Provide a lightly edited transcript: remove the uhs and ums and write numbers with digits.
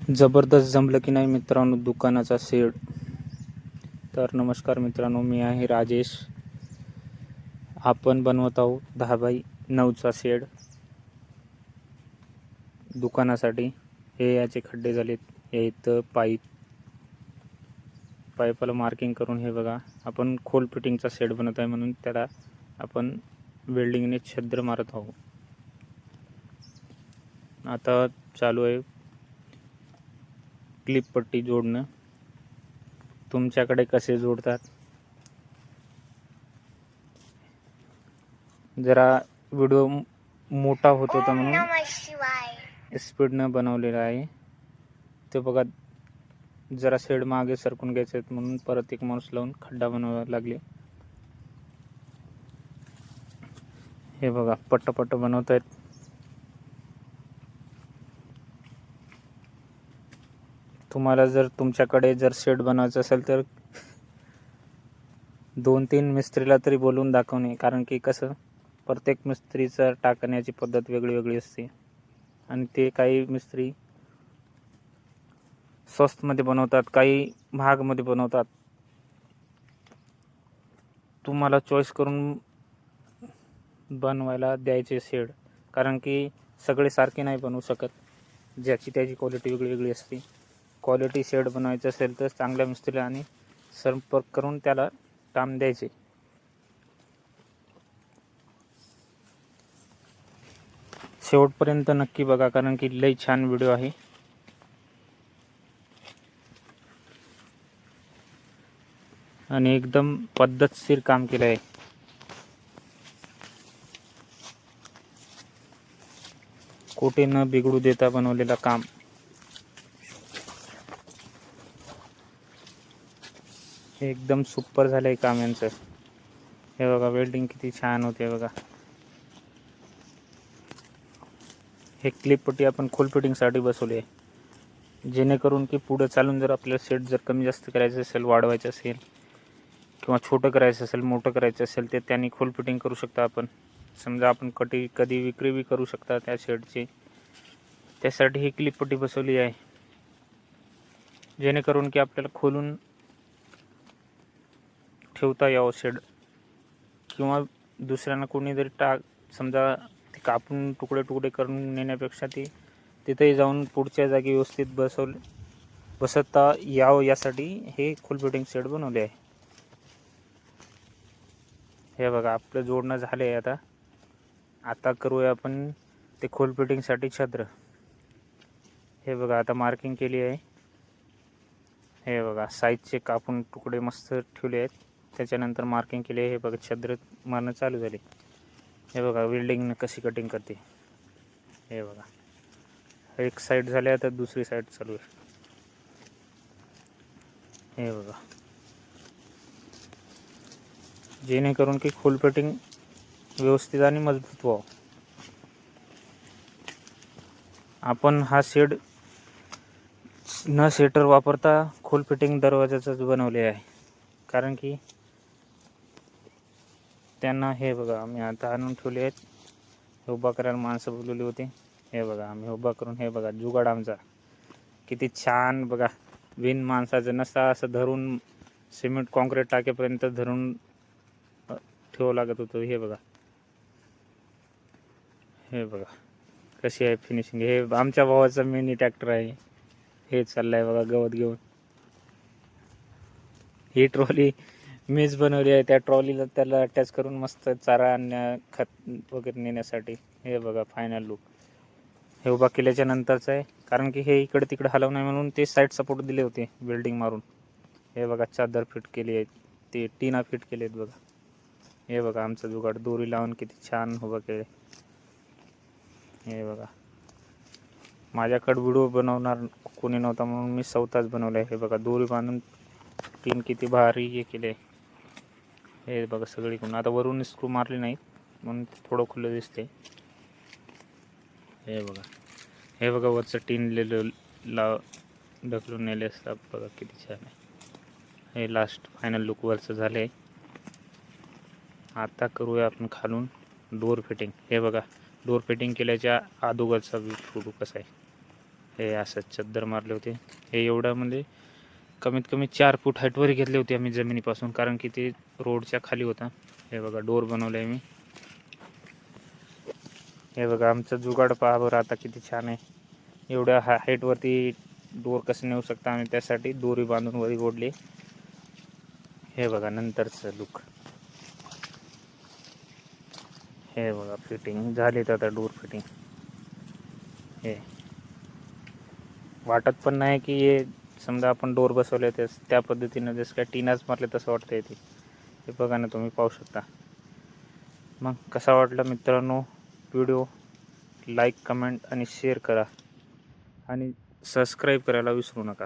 जबरदस्त जमलं की नाही मित्रांनो दुकानाचा शेड. तर नमस्कार मित्रांनो, मी आहे राजेश. आपण बनवत आहोत 10x9चा शेड दुकानासाठी. हे याचे खड्डे झालेत, हे इथं पाईपाला मार्किंग करून हे बघा, आपण खोल फिटिंगचा शेड बनवत आहे म्हणून त्याला आपण वेल्डिंगने छिद्र मारत आहोत. आता चालू आहे क्लिप पट्टी जोडणं. तुमच्याकडे कसे जोडतात? जरा व्हिडिओ मोठा होत होता म्हणून स्पीडनं बनवलेला आहे. ते बघा, जरा शेड मागे सरकून घ्यायचे म्हणून परत एक माणूस लावून खड्डा बनवावा लागले. हे बघा, पट्ट बनवत आहेत. तुम्हाला जर तुमच्याकडे जर शेड बनवायचं असेल तर 2-3 मिस्त्रीला तरी बोलवून दाखवणे, कारण की कसं प्रत्येक मिस्त्रीचं टाकण्याची पद्धत वेगळी असते आणि ते काही मिस्त्री स्वस्तमध्ये बनवतात, काही महागमध्ये बनवतात. तुम्हाला चॉईस करून बनवायला द्यायचे शेड, कारण की सगळे सारखे नाही बनवू शकत. ज्याची त्याची क्वालिटी वेगळी असते. क्वालिटी शेड बनवायचं असेल तर चांगल्या मिस्त्रीला आणि संपर्क करून त्याला काम द्यायचे. शेवटपर्यंत नक्की बघा, कारण की लई छान व्हिडिओ आहे. आणि एकदम पद्धतशीर काम केलं आहे. कोठे न बिघडू देता बनवलेला काम. एकदम सुपर झालंय काम यांचं. हे बघा, वेल्डिंग किती छान होते बघा. हे क्लिप पट्टी आपण खोल फिटिंगसाठी बसवली आहे, जेणेकरून की पुढे चालून जर आपल्याला शेड जर कमी जास्त करायचं असेल, वाढवायचं असेल किंवा छोटं करायचं असेल, मोठं करायचं असेल, ते त्यांनी खोल फिटिंग करू शकता आपण. समजा आपण कधी विक्री बी करू शकता त्या शेडची. त्यासाठी ही क्लिप पट्टी बसवली आहे, जेणेकरून की आपल्याला खोलून ठेवता यावं शेड, किंवा दुसऱ्यांना कोणी जरी समजा ते कापून तुकडे करून नेण्यापेक्षा ती तिथेही जाऊन पुढच्या जागी व्यवस्थित बसता यावं यासाठी हे खोल फिटिंग शेड बनवले आहे. हे बघा, आपलं जोडणं झालं आहे. आता करूया आपण ते खोल फिटिंगसाठी छिद्र. हे बघा, आता मार्किंग केली आहे. हे बघा, साईजचे कापून तुकडे मस्त ठेवले आहेत. त्याच्यानंतर मार्किंग केले. हे बघा, छिद्र मारणं चालू झाले. हे बघा, वेल्डिंगनं कशी कटिंग करते. हे बघा, एक साईड झाली, आता दुसरी साईड चालू आहे. हे बघा, जेणेकरून की खोल फिटिंग व्यवस्थित आणि मजबूत व्हावं. आपण हा शेड न सेटर वापरता खोल फिटिंग दरवाजाच बनवले आहे, कारण की त्यांना हे बघा, आम्ही आता आणून ठेवले आहेत. उभा करायला माणसं बोलवली होती. हे बघा, आम्ही उभा करून, हे बघा जुगाड आमचा किती छान. बघा, बिन माणसाचं नसता असं धरून सिमेंट कॉन्क्रीट टाकेपर्यंत धरून ठेवावं लागत होतं. हे बघा कशी आहे फिनिशिंग. हे आमच्या भावाचा मिनी ट्रॅक्टर आहे. हे चाललंय बघा गवत घेऊन. ही ट्रॉली मीच बनवली आहे. त्या ट्रॉलीला त्याला अटॅच करून मस्त चारा खत वगैरे नेण्यासाठी. हे बघा फायनल लुक. हे उभा केल्याच्या नंतरचं आहे, कारण की हे इकडे तिकडे हलवू नये म्हणून ते साईड सपोर्ट दिले होते वेल्डिंग मारून. हे बघा, चादर फिट केली आहे, ते टीना फिट केले आहेत बघा. हे बघा, आमचं जुगाड दोरी लावून किती छान उभा केले. हे बघा, माझ्याकडे व्हिडिओ बनवणार कोणी नव्हता म्हणून मी स्वतःच बनवलं आहे. हे बघा, दोरी बांधून टीन किती भारी हे केले. हे बघा, सगळीकडून आता वरून स्क्रू मारली नाही म्हणून थोडं खुलं दिसते. हे बघा वरचं टीन ढकलून नेले असतात बघा, किती छान आहे. हे लास्ट फायनल लुक वरचं झालं आहे. आता करूया आपण खालून डोर फिटिंग. हे बघा, डोर फिटिंग केल्याच्या अगोदरचा फोटो कसा आहे. हे असं चद्दर मारले होते. हे एवढं म्हणजे कमीत कमी 4 फूट हाईटवर घेतले होते आम्ही जमिनीपासून, कारण की ते रोडच्या खाली होता. हे बघा डोर बनवलं आहे मी. हे बघा आमचं जुगाड पहा बरं आता किती छान आहे. एवढ्या हाईटवरती डोर कसं नेऊ शकता आम्ही, त्यासाठी दोरी बांधून वरी ओढली. हे बघा नंतरचं लुक. हे बघा फिटिंग झाली तर आता डोर फिटिंग. हे वाटत पण नाही की हे समजा आपण डोर बसवले त्या पद्धतीनं जसं काय टीनाच मारले तसं वाटतं आहे ते. हे बघा ना तुम्ही पाहू शकता. मग कसा वाटला मित्रांनो व्हिडिओ? लाईक, कमेंट आणि शेअर करा आणि सबस्क्राईब करायला विसरू नका.